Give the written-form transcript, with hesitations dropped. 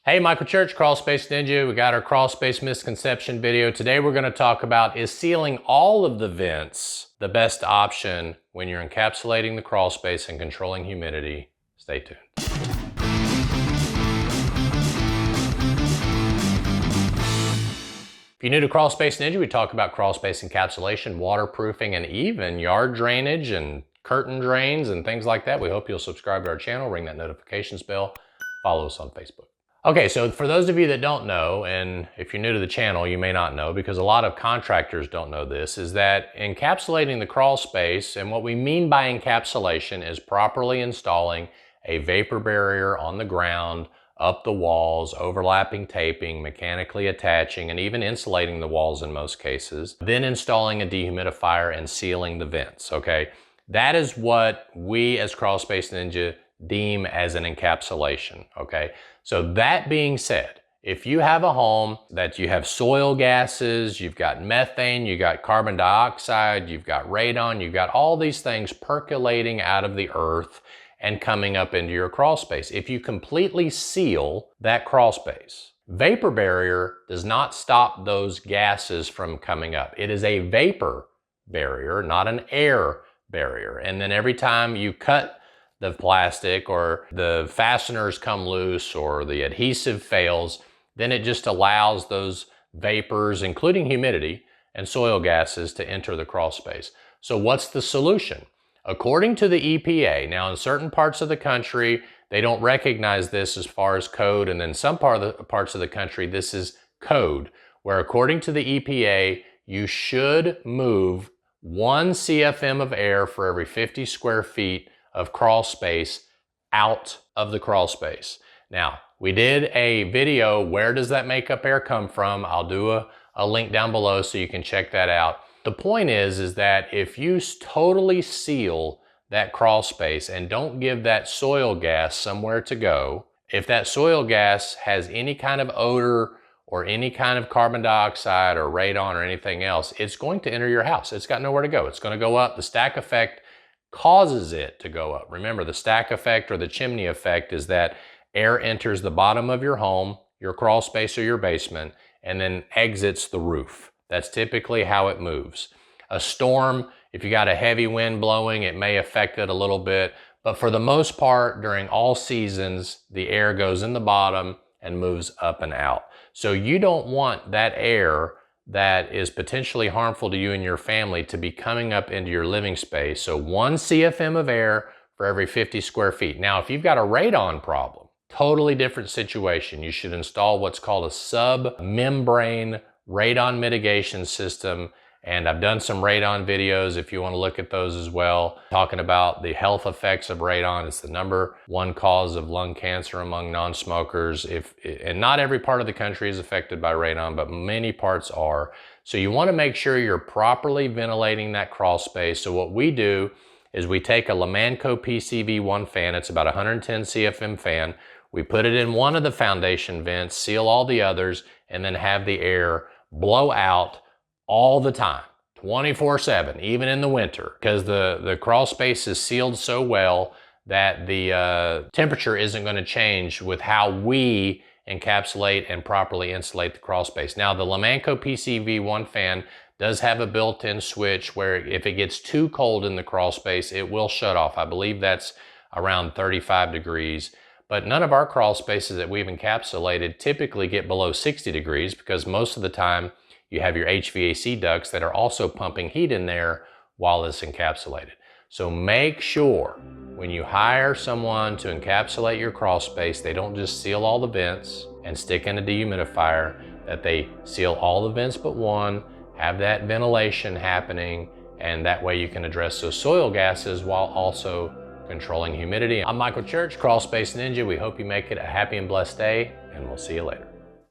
Hey, Michael Church, Crawl Space Ninja. We got our crawl space misconception video. Today we're going to talk about, is sealing all of the vents the best option when you're encapsulating the crawl space and controlling humidity? Stay tuned. If you're new to Crawl Space Ninja, we talk about crawl space encapsulation, waterproofing, and even yard drainage and curtain drains and things like that. We hope you'll subscribe to our channel, ring that notifications bell, follow us on Facebook. Okay, so for those of you that don't know, and if you're new to the channel, you may not know because a lot of contractors don't know this, is that encapsulating the crawl space, and what we mean by encapsulation is properly installing a vapor barrier on the ground, up the walls, overlapping taping, mechanically attaching, and even insulating the walls in most cases, then installing a dehumidifier and sealing the vents, okay? That is what we as Crawl Space Ninja deem as an encapsulation, okay? So that being said, if you have a home that you have soil gases, you've got methane, you've got carbon dioxide, you've got radon, you've got all these things percolating out of the earth and coming up into your crawl space. If you completely seal that crawl space, vapor barrier does not stop those gases from coming up. It is a vapor barrier, not an air barrier. And then every time you cut the plastic or the fasteners come loose or the adhesive fails, then it just allows those vapors, including humidity and soil gases, to enter the crawl space. So what's the solution? According to the EPA, now in certain parts of the country, they don't recognize this as far as code, and then some parts of the country, this is code, where according to the EPA, you should move 1 CFM of air for every 50 square feet of crawl space out of the crawl space. Now, we did a video, where does that makeup air come from? I'll do a link down below so you can check that out. The point is that if you totally seal that crawl space and don't give that soil gas somewhere to go, if that soil gas has any kind of odor or any kind of carbon dioxide or radon or anything else, it's going to enter your house. It's got nowhere to go. It's going to go up. The stack effect causes it to go up. Remember, the stack effect or the chimney effect is that air enters the bottom of your home, your crawl space or your basement, and then exits the roof. That's typically how it moves. A storm, if you got a heavy wind blowing, it may affect it a little bit, but for the most part, during all seasons, the air goes in the bottom and moves up and out. So you don't want that air that is potentially harmful to you and your family to be coming up into your living space. So 1 CFM of air for every 50 square feet. Now, if you've got a radon problem, totally different situation. You should install what's called a sub-membrane radon mitigation system. And I've done some radon videos if you want to look at those as well, talking about the health effects of radon. It's the #1 cause of lung cancer among non-smokers. And not every part of the country is affected by radon, but many parts are. So you want to make sure you're properly ventilating that crawl space. So what we do is we take a Lamanco PCV1 fan. It's about a 110 CFM fan. We put it in one of the foundation vents, seal all the others, and then have the air blow out all the time, 24/7, even in the winter, because the crawl space is sealed so well that the temperature isn't going to change with how we encapsulate and properly insulate the crawl space. Now, the Lamanco PCV1 fan does have a built-in switch where if it gets too cold in the crawl space, it will shut off. I believe that's around 35 degrees. But none of our crawl spaces that we've encapsulated typically get below 60 degrees because most of the time you have your HVAC ducts that are also pumping heat in there while it's encapsulated. So make sure when you hire someone to encapsulate your crawl space, they don't just seal all the vents and stick in a dehumidifier, that they seal all the vents but one, have that ventilation happening, and that way you can address those soil gases while also controlling humidity. I'm Michael Church, Crawl Space Ninja. We hope you make it a happy and blessed day, and we'll see you later.